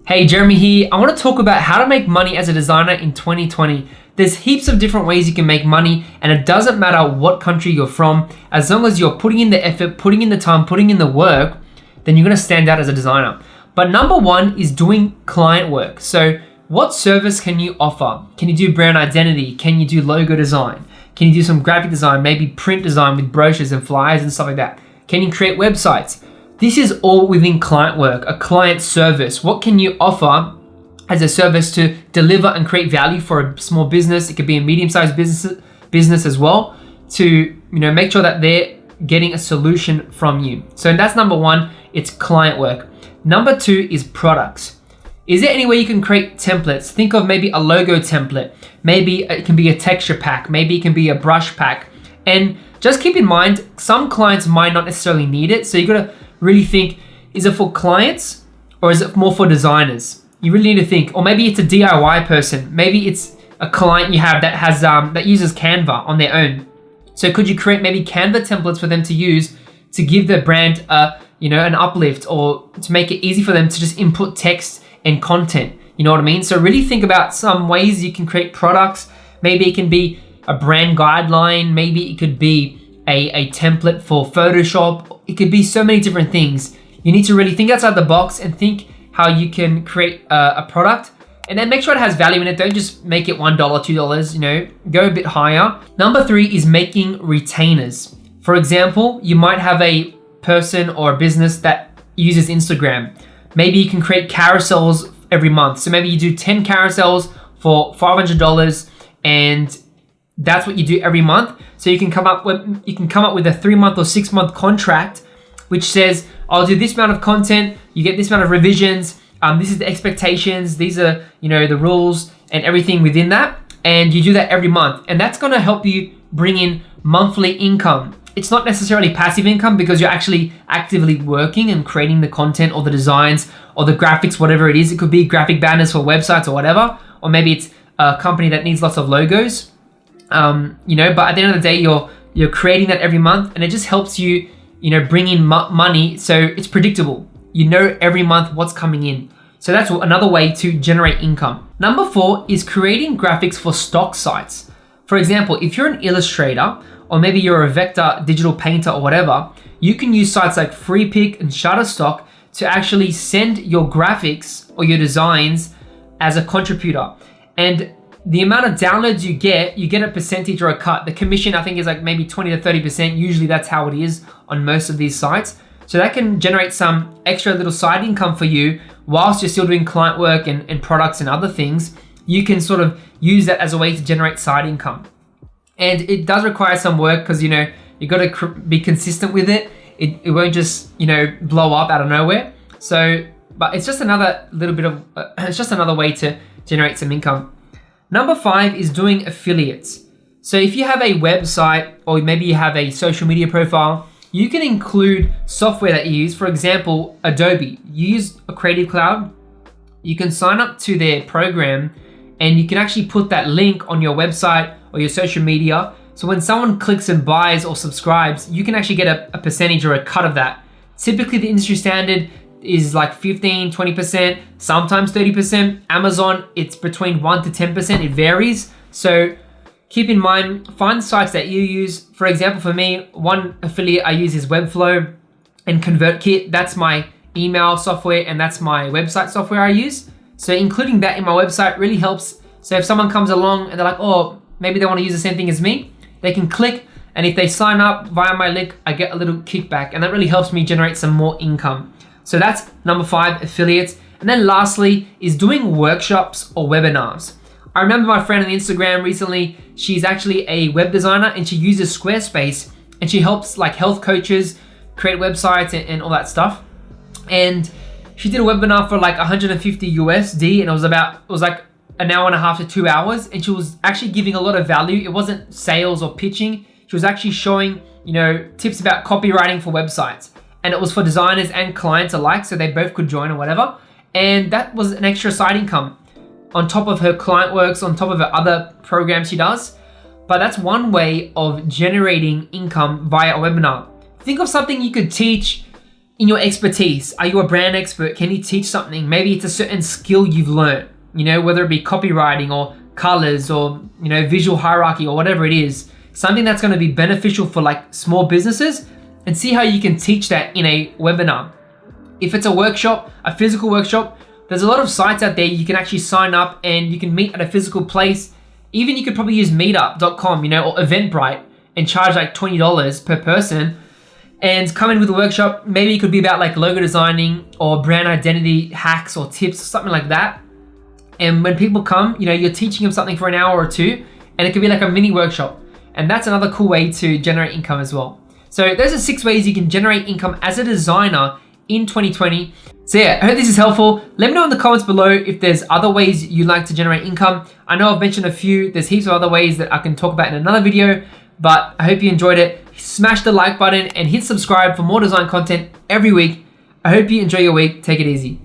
Hey, Jeremy here. I want to talk about how to make money as a designer in 2020. There's heaps of different ways you can make money, and it doesn't matter what country you're from. As long as you're putting in the effort, putting in the time, putting in the work, then you're going to stand out as a designer. But number one is doing client work. So what service can you offer? Can you do brand identity? Can you do logo design? Can you do some graphic design, maybe print design with brochures and flyers and stuff like that? Can you create websites? This is all within client work, a client service. What can you offer as a service to deliver and create value for a small business? It could be a medium-sized business as well, to make sure that they're getting a solution from you. So that's number one, it's client work. Number two is products. Is there any way you can create templates? Think of maybe a logo template. Maybe it can be a texture pack. Maybe it can be a brush pack. And just keep in mind, some clients might not necessarily need it. So you gotta really think, is it for clients or is it more for designers? You really need to think. Or maybe it's a DIY person. Maybe it's a client you have that has that uses Canva on their own. So could you create maybe Canva templates for them to use to give the brand an uplift, or to make it easy for them to just input text and content? You know what I mean? So really think about some ways you can create products. Maybe it can be a brand guideline. Maybe it could be a template for Photoshop. It could be so many different things. You need to really think outside the box and think how you can create a product, and then make sure it has value in it. Don't just make it $1, $2, go a bit higher. Number three is making retainers. For example, you might have a person or a business that uses Instagram. Maybe you can create carousels every month. So maybe you do 10 carousels for $500, and that's what you do every month. So you can come up with a 3-month or 6-month contract, which says, I'll do this amount of content, you get this amount of revisions, this is the expectations, these are the rules and everything within that, and you do that every month. And that's gonna help you bring in monthly income. It's not necessarily passive income because you're actually actively working and creating the content or the designs or the graphics, whatever it is. It could be graphic banners for websites or whatever, or maybe it's a company that needs lots of logos. But at the end of the day, you're creating that every month, and it just helps you, bring in money. So it's predictable. You know every month what's coming in. So that's another way to generate income. Number four is creating graphics for stock sites. For example, if you're an illustrator, or maybe you're a vector digital painter or whatever, you can use sites like Freepik and Shutterstock to actually send your graphics or your designs as a contributor. And the amount of downloads you get a percentage or a cut. The commission, I think, is like maybe 20 to 30%. Usually that's how it is on most of these sites. So that can generate some extra little side income for you whilst you're still doing client work and products and other things. You can sort of use that as a way to generate side income. And it does require some work because, you got to be consistent with it. It won't just, blow up out of nowhere. So, but it's just another little bit of, it's just another way to generate some income. Number five is doing affiliates. So if you have a website, or maybe you have a social media profile, you can include software that you use. For example, Adobe. You use a Creative Cloud. You can sign up to their program, and you can actually put that link on your website or your social media. So when someone clicks and buys or subscribes, you can actually get a percentage or a cut of that. Typically the industry standard is like 15, 20%, sometimes 30%. Amazon, it's between 1 to 10%, it varies. So keep in mind, find sites that you use. For example, for me, one affiliate I use is Webflow and ConvertKit. That's my email software, and that's my website software I use. So including that in my website really helps. So if someone comes along and they're like, oh, maybe they want to use the same thing as me, they can click, and if they sign up via my link, I get a little kickback, and that really helps me generate some more income. So that's number five, affiliates. And then lastly is doing workshops or webinars. I remember my friend on Instagram recently, she's actually a web designer, and she uses Squarespace, and she helps like health coaches create websites and all that stuff. And she did a webinar for like 150 USD, and it was like an hour and a half to 2 hours, and she was actually giving a lot of value. It wasn't sales or pitching. She was actually showing, tips about copywriting for websites. And it was for designers and clients alike, so they both could join or whatever. And that was an extra side income on top of her client works, on top of her other programs she does. But that's one way of generating income via a webinar. Think of something you could teach in your expertise. Are you a brand expert? Can you teach something? Maybe it's a certain skill you've learned, whether it be copywriting or colors or, visual hierarchy or whatever it is, something that's going to be beneficial for like small businesses, and see how you can teach that in a webinar. If it's a workshop, a physical workshop, there's a lot of sites out there you can actually sign up and you can meet at a physical place. Even you could probably use meetup.com, or Eventbrite and charge like $20 per person and come in with a workshop. Maybe it could be about like logo designing or brand identity hacks or tips, something like that. And when people come, you're teaching them something for an hour or two, and it could be like a mini workshop. And that's another cool way to generate income as well. So those are 6 ways you can generate income as a designer in 2020. So yeah, I hope this is helpful. Let me know in the comments below if there's other ways you like to generate income. I know I've mentioned a few. There's heaps of other ways that I can talk about in another video, but I hope you enjoyed it. Smash the like button and hit subscribe for more design content every week. I hope you enjoy your week. Take it easy.